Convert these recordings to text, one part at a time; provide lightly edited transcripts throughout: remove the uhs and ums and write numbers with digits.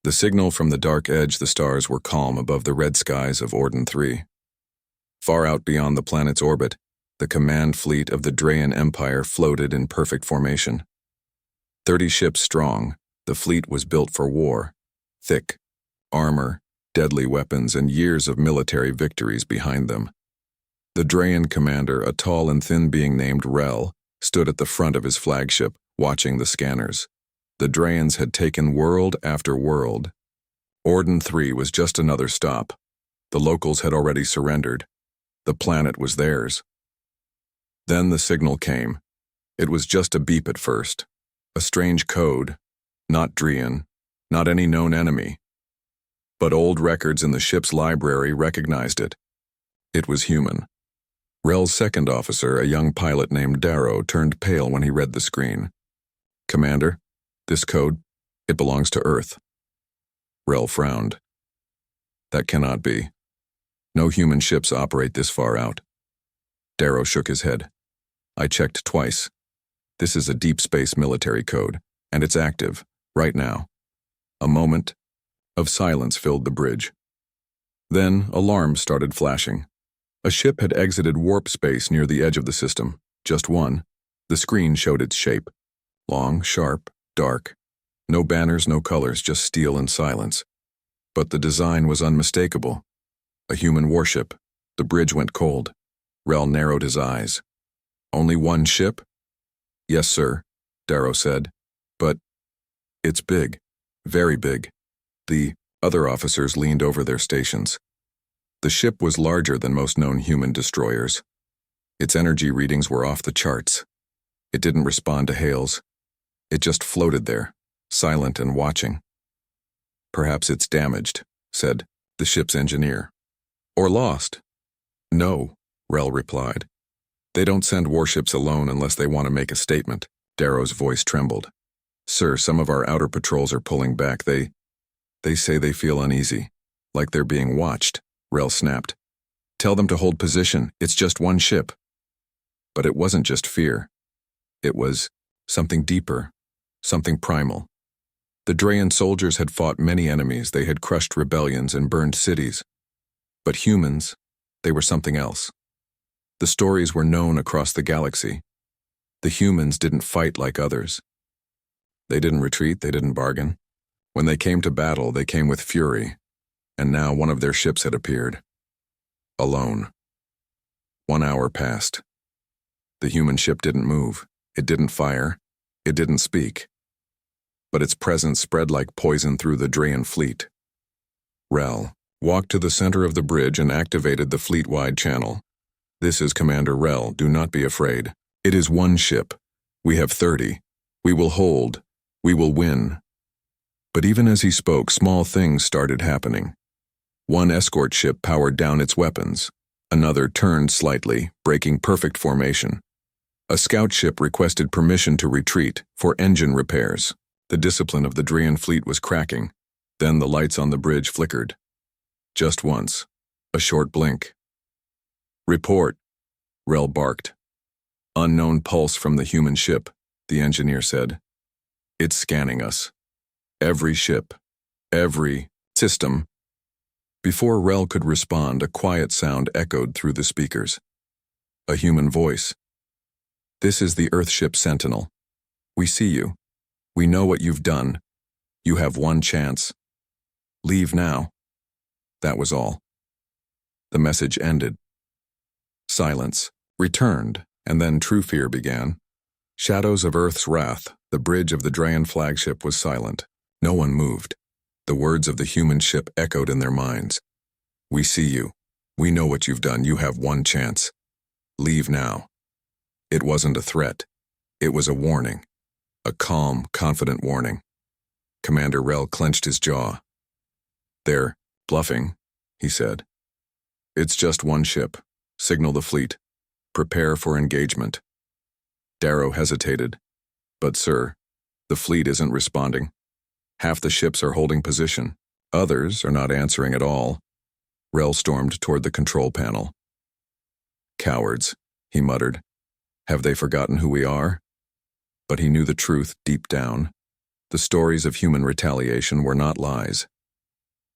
The signal from the dark edge, the stars were calm above the red skies of Orden 3. Far out beyond the planet's orbit, the command fleet of the Drayan Empire floated in perfect formation. 30 ships strong, the fleet was built for war. Thick armor, deadly weapons, and years of military victories behind them. The Drayan commander, a tall and thin being named Rel, stood at the front of his flagship, watching the scanners. The Drayans had taken world after world. Orden 3 was just another stop. The locals had already surrendered. The planet was theirs. Then the signal came. It was just a beep at first. A strange code. Not Drayan, not any known enemy. But old records in the ship's library recognized it. It was human. Rel's second officer, a young pilot named Darrow, turned pale when he read the screen. "Commander, this code, it belongs to Earth." Rel frowned. "That cannot be. No human ships operate this far out." Darrow shook his head. "I checked twice. This is a deep space military code, and it's active, right now." A moment of silence filled the bridge. Then alarms started flashing. A ship had exited warp space near the edge of the system. Just one. The screen showed its shape. Long, sharp, dark. No banners, no colors, just steel and silence. But the design was unmistakable. A human warship. The bridge went cold. Rel narrowed his eyes. "Only one ship?" "Yes, sir," Darrow said. "But it's big. Very big." The other officers leaned over their stations. The ship was larger than most known human destroyers. Its energy readings were off the charts. It didn't respond to hails. It just floated there, silent and watching. "Perhaps it's damaged," said the ship's engineer. "Or lost." "No," Rel replied. "They don't send warships alone unless they want to make a statement." Darrow's voice trembled. "Sir, some of our outer patrols are pulling back. They say they feel uneasy, like they're being watched," Rel snapped. "Tell them to hold position. It's just one ship." But it wasn't just fear. It was something deeper, something primal. The Drayan soldiers had fought many enemies. They had crushed rebellions and burned cities. But humans, they were something else. The stories were known across the galaxy. The humans didn't fight like others. They didn't retreat, they didn't bargain. When they came to battle, they came with fury, and now one of their ships had appeared. Alone. 1 hour passed. The human ship didn't move. It didn't fire. It didn't speak. But its presence spread like poison through the Drayan fleet. Rel walked to the center of the bridge and activated the fleet-wide channel. "This is Commander Rel. Do not be afraid. It is one ship. We have 30. We will hold. We will win." But even as he spoke, small things started happening. One escort ship powered down its weapons. Another turned slightly, breaking perfect formation. A scout ship requested permission to retreat for engine repairs. The discipline of the Drayan fleet was cracking. Then the lights on the bridge flickered. Just once. A short blink. "Report," Rel barked. "Unknown pulse from the human ship," the engineer said. "It's scanning us. Every ship. Every system." Before Rel could respond, a quiet sound echoed through the speakers. A human voice. "This is the Earthship Sentinel. We see you. We know what you've done. You have one chance. Leave now." That was all. The message ended. Silence returned, and then true fear began. Shadows of Earth's wrath, the bridge of the Drayan flagship was silent. No one moved. The words of the human ship echoed in their minds. "We see you. We know what you've done. You have one chance. Leave now." It wasn't a threat. It was a warning. A calm, confident warning. Commander Rel clenched his jaw. "They're bluffing," he said. "It's just one ship. Signal the fleet. Prepare for engagement." Darrow hesitated. "But sir, the fleet isn't responding. Half the ships are holding position. Others are not answering at all." Rel stormed toward the control panel. "Cowards," he muttered. "Have they forgotten who we are?" But he knew the truth deep down. The stories of human retaliation were not lies.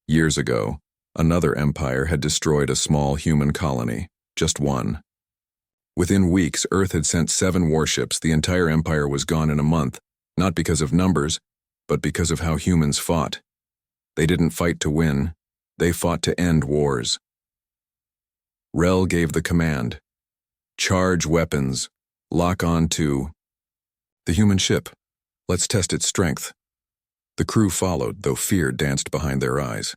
Years ago, another empire had destroyed a small human colony, just one. Within weeks, Earth had sent 7 warships. The entire empire was gone in a month, not because of numbers, but because of how humans fought. They didn't fight to win, they fought to end wars. Rel gave the command. Charge weapons. Lock on to the human ship. Let's test its strength. The crew followed, though fear danced behind their eyes.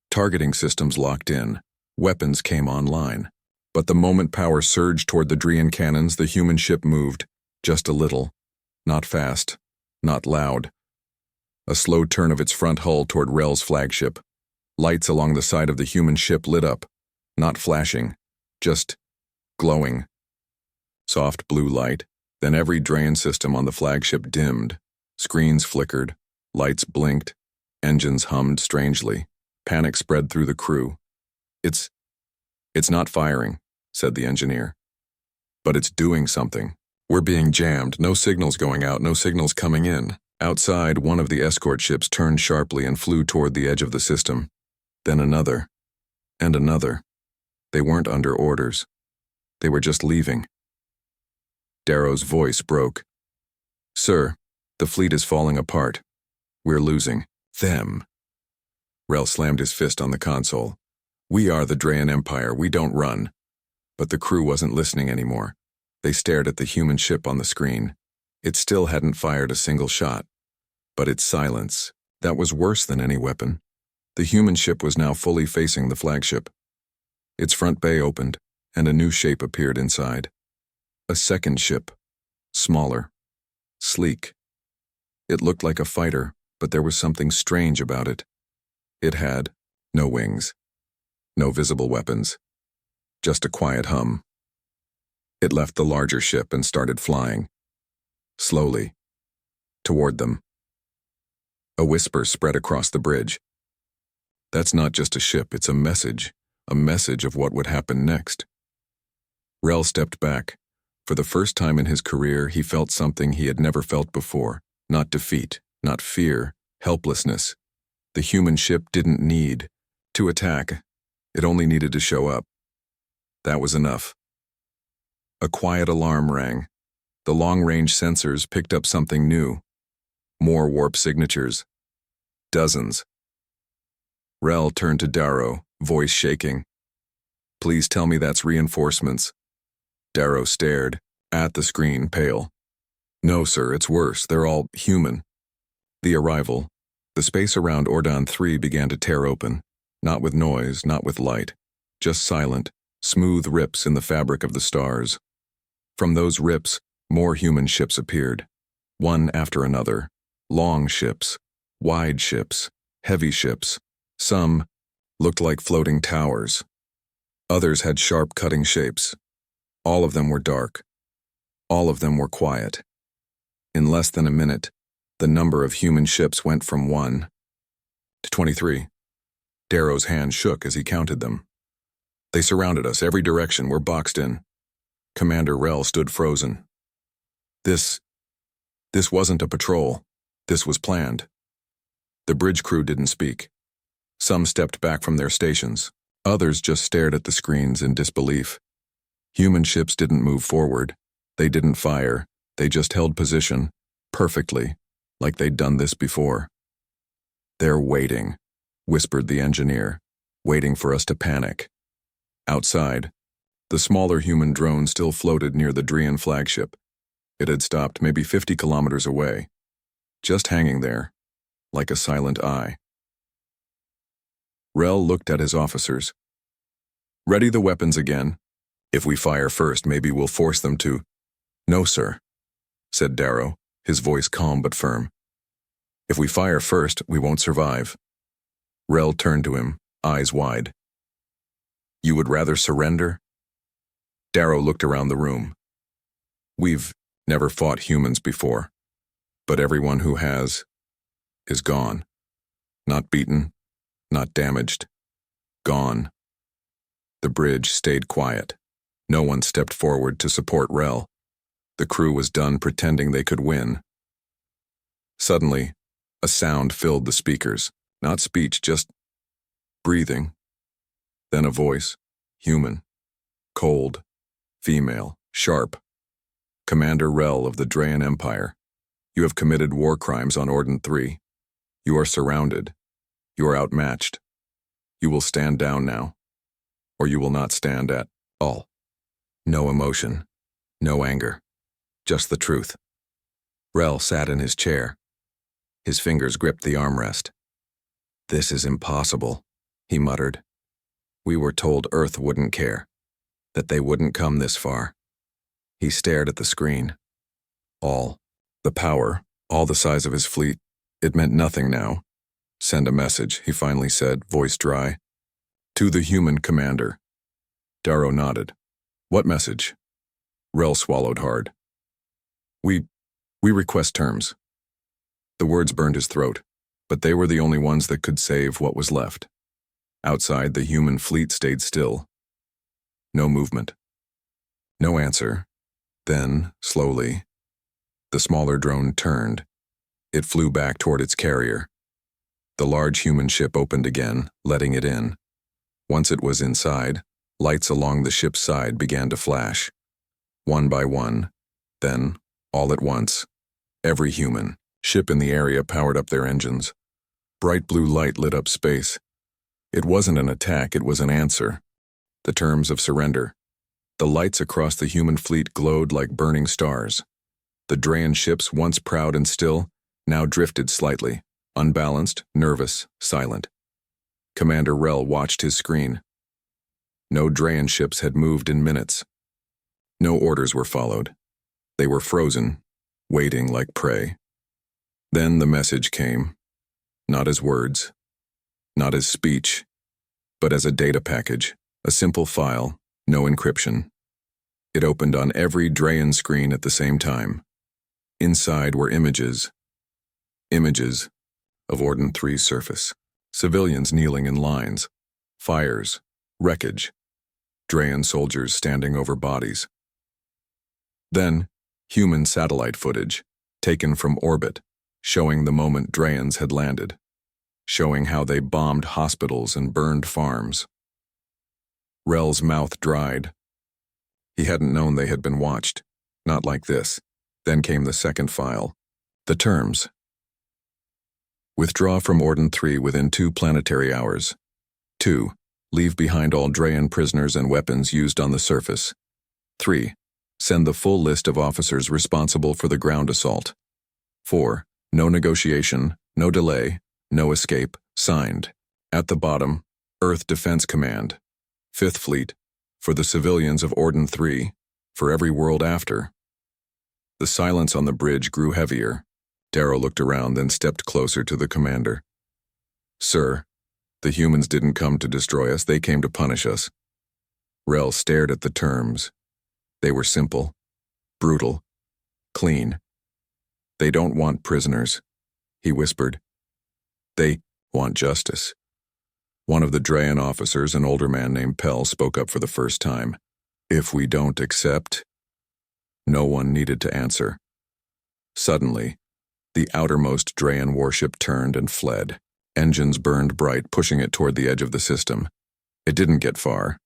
Targeting systems locked in. Weapons came online. But the moment power surged toward the Drian cannons, the human ship moved. Just a little. Not fast. Not loud. A slow turn of its front hull toward Rel's flagship. Lights along the side of the human ship lit up. Not flashing. Just glowing. Soft blue light. Then every drain system on the flagship dimmed. Screens flickered. Lights blinked. Engines hummed strangely. Panic spread through the crew. It's not firing, said the engineer. But it's doing something. We're being jammed. No signals going out, no signals coming in. Outside, one of the escort ships turned sharply and flew toward the edge of the system. Then another. And another. They weren't under orders. They were just leaving. Darrow's voice broke. Sir, the fleet is falling apart. We're losing. Them. Rel slammed his fist on the console. We are the Drayan Empire, we don't run. But the crew wasn't listening anymore. They stared at the human ship on the screen. It still hadn't fired a single shot. But its silence, that was worse than any weapon. The human ship was now fully facing the flagship. Its front bay opened, and a new shape appeared inside. A second ship. Smaller. Sleek. It looked like a fighter, but there was something strange about it. It had no wings. No visible weapons. Just a quiet hum. It left the larger ship and started flying. Slowly. Toward them. A whisper spread across the bridge. That's not just a ship, it's a message of what would happen next. Rel stepped back. For the first time in his career, he felt something he had never felt before. Not defeat, not fear, helplessness. The human ship didn't need to attack. It only needed to show up. That was enough. A quiet alarm rang. The long-range sensors picked up something new. More warp signatures. Dozens. Rel turned to Darrow, voice shaking. Please tell me that's reinforcements. Darrow stared at the screen, pale. No, sir, it's worse. They're all human. The arrival. The space around Ordon 3 began to tear open. Not with noise, not with light. Just silent, smooth rips in the fabric of the stars. From those rips, more human ships appeared. One after another. Long ships. Wide ships. Heavy ships. Some looked like floating towers. Others had sharp cutting shapes. All of them were dark. All of them were quiet. In less than a minute, the number of human ships went from 1 to 23. Darrow's hand shook as he counted them. They surrounded us, every direction, we're boxed in. Commander Rel stood frozen. This wasn't a patrol. This was planned. The bridge crew didn't speak. Some stepped back from their stations. Others just stared at the screens in disbelief. Human ships didn't move forward. They didn't fire. They just held position, perfectly, like they'd done this before. They're waiting, whispered the engineer, waiting for us to panic. Outside, the smaller human drone still floated near the Drian flagship. It had stopped maybe 50 kilometers away, just hanging there, like a silent eye. Rel looked at his officers. Ready the weapons again. If we fire first, maybe we'll force them to. No, sir, said Darrow, his voice calm but firm. If we fire first, we won't survive. Rel turned to him, eyes wide. You would rather surrender? Darrow looked around the room. We've never fought humans before, but everyone who has is gone. Not beaten, not damaged. Gone. The bridge stayed quiet. No one stepped forward to support Rel. The crew was done pretending they could win. Suddenly, A sound filled the speakers. Not speech, just breathing. Then a voice. Human. Cold. Female. Sharp. Commander Rel of the Drayan Empire. You have committed war crimes on Orden 3. You are surrounded. You are outmatched. You will stand down now. Or you will not stand at all. No emotion. No anger. Just the truth. Rel sat in his chair. His fingers gripped the armrest. This is impossible, he muttered. We were told Earth wouldn't care, that they wouldn't come this far. He stared at the screen. All. The power, all the size of his fleet. It meant nothing now. Send a message, he finally said, voice dry. To the human commander. Darrow nodded. What message? Rel swallowed hard. We request terms. The words burned his throat, but they were the only ones that could save what was left. Outside, the human fleet stayed still. No movement. No answer. Then, slowly, the smaller drone turned. It flew back toward its carrier. The large human ship opened again, letting it in. Once it was inside, lights along the ship's side began to flash. One by one, then, all at once, every human ship in the area powered up their engines. Bright blue light lit up space. It wasn't an attack, it was an answer. The terms of surrender. The lights across the human fleet glowed like burning stars. The Drayan ships, once proud and still, now drifted slightly, unbalanced, nervous, silent. Commander Rel watched his screen. No Drayan ships had moved in minutes. No orders were followed. They were frozen, waiting like prey. Then the message came, not as words, not as speech, but as a data package, a simple file, no encryption. It opened on every Drayan screen at the same time. Inside were images of Orden 3's surface, civilians kneeling in lines, fires, wreckage, Drayan soldiers standing over bodies. Then, human satellite footage, taken from orbit, showing the moment Drayans had landed, showing how they bombed hospitals and burned farms. Rel's mouth dried. He hadn't known they had been watched, not like this. Then came the second file. The terms. Withdraw from Orden 3 within 2 planetary hours. 2. Leave behind all Drayan prisoners and weapons used on the surface. 3. Send the full list of officers responsible for the ground assault. 4. No negotiation, no delay, no escape, signed. At the bottom, Earth Defense Command. 5th Fleet, for the civilians of Orden 3, for every world after. The silence on the bridge grew heavier. Darrow looked around, then stepped closer to the commander. Sir, the humans didn't come to destroy us, they came to punish us. Rel stared at the terms. They were simple, brutal, clean. They don't want prisoners, he whispered. They want justice. One of the Drayan officers, an older man named Pell, spoke up for the first time. If we don't accept... No one needed to answer. Suddenly, the outermost Drayan warship turned and fled. Engines burned bright, pushing it toward the edge of the system. It didn't get far.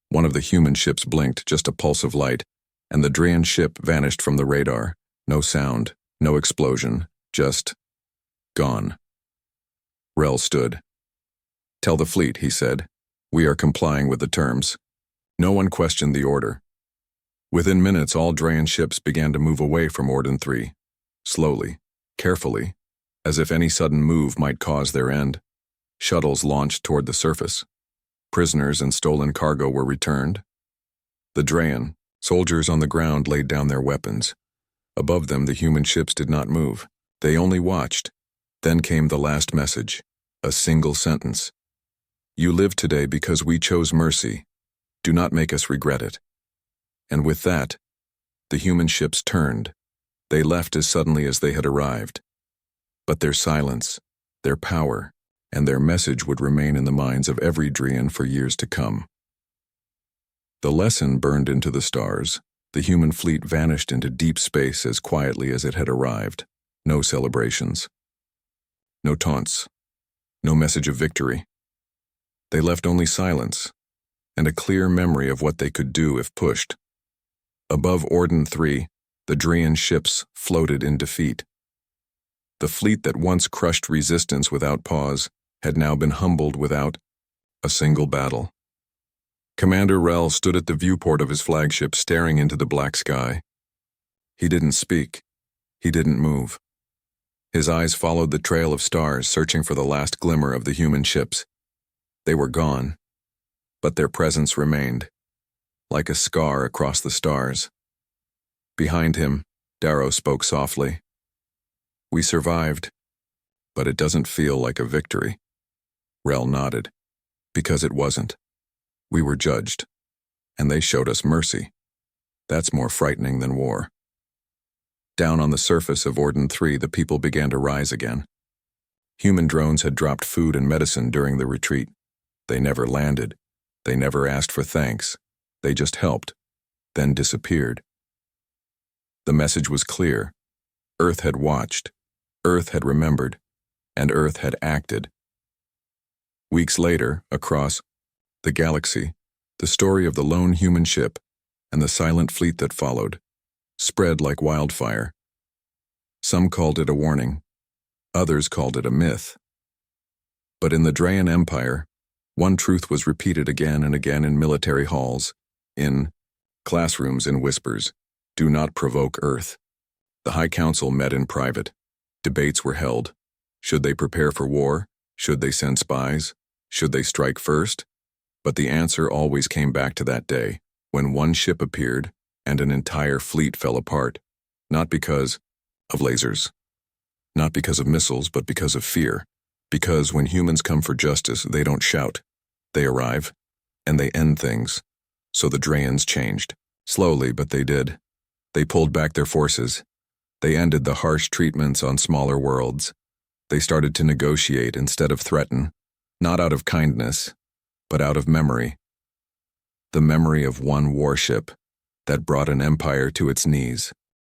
One of the human ships blinked, just a pulse of light, and the Drayan ship vanished from the radar. No sound, no explosion, just gone. Rel stood. Tell the fleet, he said. We are complying with the terms. No one questioned the order. Within minutes, all Drayan ships began to move away from Orden 3. Slowly, carefully, as if any sudden move might cause their end. Shuttles launched toward the surface. Prisoners and stolen cargo were returned. The Drayan, soldiers on the ground, laid down their weapons. Above them, the human ships did not move. They only watched. Then came the last message, a single sentence. You live today because we chose mercy. Do not make us regret it. And with that, the human ships turned. They left as suddenly as they had arrived. But their silence, their power, and their message would remain in the minds of every Drayan for years to come. The lesson burned into the stars. The human fleet vanished into deep space as quietly as it had arrived. No celebrations. No taunts. No message of victory. They left only silence, and a clear memory of what they could do if pushed. Above Orden 3, the Drean ships floated in defeat. The fleet that once crushed resistance without pause had now been humbled without a single battle. Commander Rel stood at the viewport of his flagship, staring into the black sky. He didn't speak. He didn't move. His eyes followed the trail of stars, searching for the last glimmer of the human ships. They were gone, but their presence remained, like a scar across the stars. Behind him, Darrow spoke softly. "We survived, but it doesn't feel like a victory." Rel nodded. "Because it wasn't. We were judged, and they showed us mercy. That's more frightening than war." Down on the surface of Orden 3, the people began to rise again. Human drones had dropped food and medicine during the retreat. They never landed. They never asked for thanks. They just helped, then disappeared. The message was clear. Earth had watched, Earth had remembered, and Earth had acted. Weeks later, across the galaxy, the story of the lone human ship and the silent fleet that followed spread like wildfire. Some called it a warning. Others called it a myth. But in the Drean Empire, one truth was repeated again and again in military halls, in classrooms, in whispers: do not provoke Earth. The High Council met in private. Debates were held. Should they prepare for war? Should they send spies? Should they strike first? But the answer always came back to that day, when one ship appeared and an entire fleet fell apart, not because of lasers, not because of missiles, but because of fear. Because when humans come for justice, they don't shout. They arrive, and they end things. So the Dreans changed. Slowly, but they did. They pulled back their forces. They ended the harsh treatments on smaller worlds. They started to negotiate instead of threaten, not out of kindness, but out of memory. The memory of one warship that brought an empire to its knees.